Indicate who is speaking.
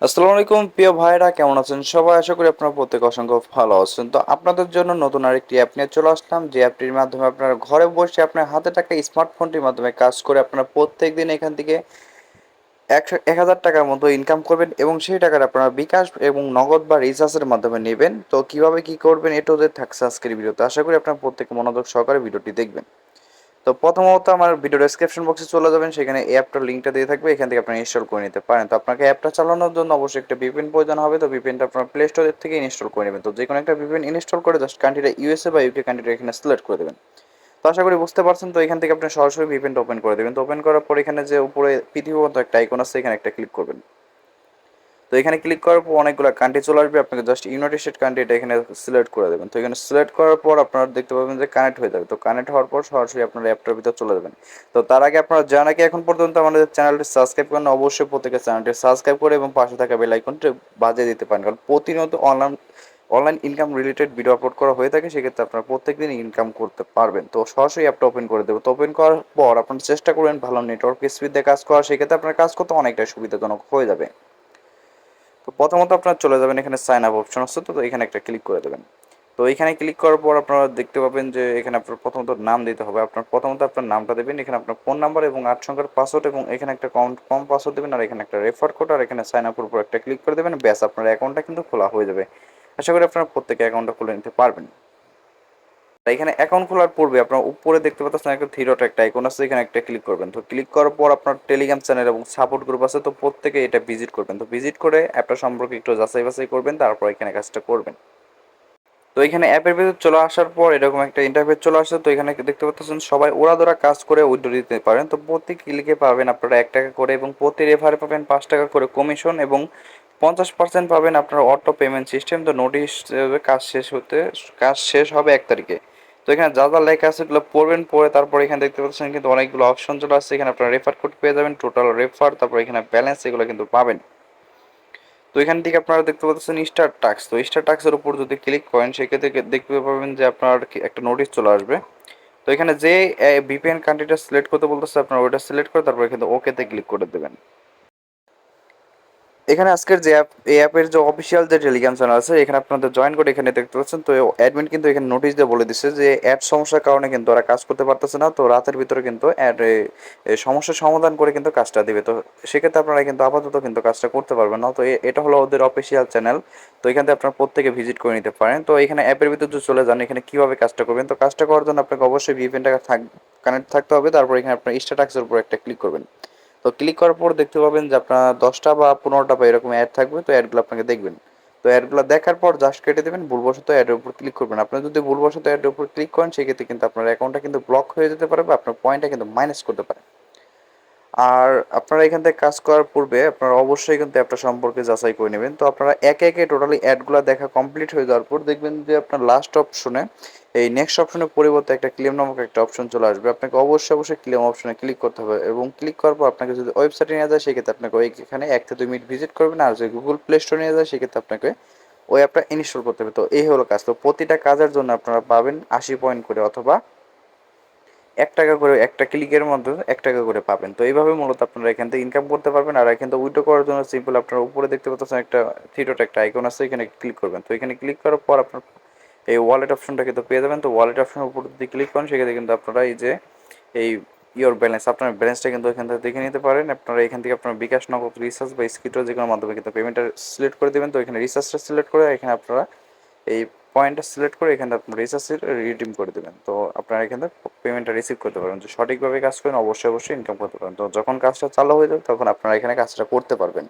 Speaker 1: আসসালামু আলাইকুম প্রিয় ভাইরা, কেমন আছেন সবাই? আশা করি আপনারা প্রত্যেকে অসংখ্য ভালো আছেন। তো আপনাদের জন্য নতুন আরেকটি অ্যাপ নিয়ে চলে আসলাম, যে অ্যাপটির মাধ্যমে আপনারা ঘরে বসে আপনার হাতে থাকা স্মার্টফোনটির মাধ্যমে কাজ করে আপনারা প্রত্যেকদিন এখান থেকে 1,000 টাকার মতো ইনকাম করবেন এবং সেই টাকাটা আপনারা বিকাশ এবং নগদ বা রিচার্জের মাধ্যমে নেবেন। তো কিভাবে কি করবেন এটা ওদের থাকছে আজকের ভিডিওতে। আশা করি আপনারা প্রত্যেকে মনোযোগ সহকারে ভিডিওটি দেখবেন। তো প্রথমত আমার ভিডিও ডেসক্রিপশন বক্সে চলে যাবেন, সেখানে এই অ্যাপটার লিঙ্কটা দিয়ে থাকবে, এখান থেকে আপনি ইনস্টল করে নিতে পারেন। তো আপনাকে অ্যাপটা চালানোর জন্য অবশ্যই একটা ভিপিএন প্রয়োজন হবে। তো ভিপিএনটা আপনার প্লে স্টোর থেকে ইনস্টল করে নেবেন। তো যে কোনো একটা ভিপিএন ইনস্টল করে জাস্ট কান্ট্রিটা ইউএসএ বা ইউকে কান্ট্রিটা এখানে সিলেক্ট করে দেবেন। তো আশা করি বুঝতে পারছেন। তো এখান থেকে আপনি সরাসরি ভিপিএনটা ওপেন করে দেবেন। তো ওপেন করার পর এখানে যে উপরে পৃথিবীর মতো একটা আইকন আছে, এখানে একটা ক্লিক করবেন। তো এখানে ক্লিক করার পর অনেকগুলো কান্ট্রি চলে আসবে, আপনাকে জাস্ট ইউনাইটেড স্টেট কান্ট্রিটা এখানে সিলেক্ট করে দেবেন। তো এখানে সিলেক্ট করার পর আপনারা দেখতে পাবেন যে কানেক্ট হয়ে যাবে। তো কানেক্ট হওয়ার পর সরাসরি আপনার অ্যাপটার ভিতর চলে যাবেন। তো তার আগে আপনারা যারা নাকি এখন পর্যন্ত আমাদের চ্যানেলটি সাবস্ক্রাইব করেন, অবশ্যই প্রত্যেকের চ্যানেলটি সাবস্ক্রাইব করে এবং পাশে থাকা বেল আইকনটি বাজিয়ে দিতে পারেন, কারণ প্রতিনিয়ত online income related video upload করা হয়ে থাকে। সেক্ষেত্রে আপনারা প্রত্যেকদিন ইনকাম করতে পারবেন। তো সরাসরি অ্যাপটা ওপেন করে দেবো। তো ওপেন করার পর আপনারা চেষ্টা করবেন ভালো নেটওয়ার্ক স্পিড দিয়ে কাজ করা, সেক্ষেত্রে আপনার কাজ করতে অনেকটাই সুবিধাজনক হয়ে যাবে। তো প্রথমত আপনারা চলে যাবেন, এখানে সাইন আপ অপশন আছে, তো এখানে একটা ক্লিক করে দেবেন। তো এখানে ক্লিক করার পর আপনারা দেখতে পাবেন যে এখানে আপনার প্রথমত নাম দিতে হবে। প্রথমত আপনার নামটা দেবেন, এখানে আপনার ফোন নাম্বার এবং 8 সংখ্যার পাসওয়ার্ড, এবং এখানে একটা কম পাসওয়ার্ড দেবেন, আর এখানে একটা রেফার কোড, আর এখানে সাইন আপের উপর একটা ক্লিক করে দেবেন। ব্যাস, আপনার অ্যাকাউন্টটা কিন্তু খোলা হয়ে যাবে। আশা করি আপনারা প্রত্যেকে অ্যাকাউন্টটা খুলে নিতে পারবেন। তাই এখানে অ্যাকাউন্ট খোলার পূর্বে আপনার উপরে দেখতে পাচ্ছেন একটা থ্রি ডট একটা আইকন আছে, এখানে একটা ক্লিক করবেন। তো ক্লিক করার পর আপনার টেলিগ্রাম চ্যানেল এবং সাপোর্ট গ্রুপ আছে, তো প্রত্যেকে এটা ভিজিট করবেন। তো ভিজিট করে অ্যাপটা সম্পর্কে একটু যাচাই বাছাই করবেন, তারপর এখানে কাজটা করবেন। তো এখানে অ্যাপের ভিতর চলে আসার পর এরকম একটা ইন্টারফেস চলে আসছে। তো এখানে দেখতে পাচ্ছেন সবাই ওরা ধরা কাজ করে উইথড্র দিতে পারেন। তো প্রতি ক্লিকে পাবেন আপনারা 1 টাকা করে, এবং প্রতি রেফারে পাবেন 5 টাকা করে কমিশন, এবং 50% পাবেন আপনার অটো পেমেন্ট সিস্টেম। তো নোটিশ কাজ শেষ হবে 1 তারিখে। তো এখানে যা যা লেখা আছে এগুলো পড়বেন, পড়ে তারপর এখানে দেখতে পাচ্ছেন কিন্তু অনেকগুলো অপশন চলে আসছে। এখানে আপনারা রেফার কোড পেয়ে যাবেন, টোটাল রেফার, তারপর এখানে ব্যালেন্স, এগুলো কিন্তু পাবেন। তো এখান থেকে আপনারা দেখতে পাচ্ছেন স্টার টাক্স। তো স্টার টাক্সের উপর যদি ক্লিক করেন, সেক্ষেত্রে দেখতে পাবেন যে আপনার একটা নোটিশ চলে আসবে। তো এখানে যে ভিপিএন কান্ট্রিটা সিলেক্ট করতে বলতেছে, আপনারা ওইটা সিলেক্ট করে তারপর এখানে ওকেতে ক্লিক করে দেবেন। এখানে আজকের যে অ্যাপ, এই অ্যাপের যে অফিসিয়াল যে টেলিগ্রাম চ্যানেল আছে, এখানে আপনাদের জয়েন করে এখানে দেখতে পাচ্ছেন। তো অ্যাডমিন কিন্তু এখানে নোটিশ দিয়ে বলে দিচ্ছে যে অ্যাড সমস্যার কারণে কিন্তু ওরা কাজ করতে পারতেছে না। তো রাতের ভিতরে কিন্তু অ্যাড সমস্যার সমাধান করে কিন্তু কাজটা দিবে। তো সেক্ষেত্রে আপনারা কিন্তু আপাতত কিন্তু কাজটা করতে পারবেন না। তো এটা হলো ওদের অফিসিয়াল চ্যানেল। তো এখান থেকে আপনারা প্রত্যেকে ভিজিট করে নিতে পারেন। তো এখানে অ্যাপের ভিতরে যদি চলে যান, এখানে কিভাবে কাজটা করবেন। তো কাজটা করার জন্য আপনাকে অবশ্যই ভিপিএনটা কানেক্ট থাকতে হবে। তারপর এখানে আপনার স্ট্যাটাসের উপর একটা ক্লিক করবেন। তো ক্লিক করার পর দেখতে পাবেন যে আপনার 10টা বা 15টা বা এরকম অ্যাড থাকবে। তো অ্যাডগুলো আপনাকে দেখবেন। তো অ্যাডগুলো দেখার পর জাস্ট কেটে দেবেন, ভুলবশত অ্যাডের উপর ক্লিক করবেন। আপনি যদি ভুলবশত অ্যাডের উপর ক্লিক করেন, সেক্ষেত্রে কিন্তু আপনার অ্যাকাউন্টটা কিন্তু ব্লক হয়ে যেতে পারে, বা আপনার পয়েন্টটা কিন্তু মাইনাস করতে পারে। আর আপনারা এখান থেকে কাজ করার পূর্বে আপনারা অবশ্যই কিন্তু অ্যাপটা সম্পর্কে যাচাই করে নেবেন। তো আপনারা একে একে টোটালি অ্যাডগুলো দেখা কমপ্লিট হয়ে যাওয়ার পর দেখবেন যে আপনার লাস্ট অপশনে, এই নেক্সট অপশনের পরিবর্তে একটা ক্লেম নামক একটা অপশন চলে আসবে। আপনাকে অবশ্যই ক্লেম অপশনে ক্লিক করতে হবে, এবং ক্লিক করার পর আপনাকে যদি ওয়েবসাইটে নিয়ে যায়, সেক্ষেত্রে আপনাকে এখানে 1 থেকে 2 মিনিট ভিজিট করবেন। আর যদি গুগল প্লে স্টোরে নিয়ে যায়, সেক্ষেত্রে আপনাকে ওই অ্যাপটা ইনস্টল করতে হবে। তো এই হলো কাজ। তো প্রতিটা কাজের জন্য আপনারা পাবেন 80 পয়েন্ট করে, অথবা 1 টাকা করে, একটা ক্লিকের মধ্যে 1 টাকা করে পাবেন। তো এইভাবে মূলত আপনারা এখান থেকে ইনকাম করতে পারবেন। আর এখান থেকে উইথড্র করার জন্য সিম্পল আপনারা উপরে দেখতে পাচ্ছেন একটা থ্রি ডট একটা আইকন আছে, এখানে ক্লিক করবেন। তো এখানে ক্লিক করার পর আপনার এই ওয়ালেট অপশনটা কিন্তু পেয়ে যাবেন। তো ওয়ালেট অপশনের উপর যদি ক্লিক করেন, সেক্ষেত্রে কিন্তু আপনারা এই যে এই ইওর ব্যালেন্স, আপনার ব্যালেন্সটা কিন্তু এখান থেকে দেখে নিতে পারেন। আপনারা এখান থেকে আপনার বিকাশ, নগদ, রিচার্জ বা স্কিটো যে কোনো মাধ্যমে কিন্তু পেমেন্টটা সিলেক্ট করে দেবেন। তো এখানে রিচার্জটা সিলেক্ট করে এখানে আপনারা এই পয়েন্টটা সিলেক্ট করে এখানে আপনি রিচার্জ রিডিম করে দেবেন। তো আপনারা এখানে পেমেন্টটা রিসিভ করতে পারবেন। যে সঠিকভাবে কাজ করেন, অবশ্যই ইনকাম করতে পারেন। তো যখন কাজটা চালু হয়ে যাবে, তখন আপনারা এখানে কাজটা করতে পারবেন।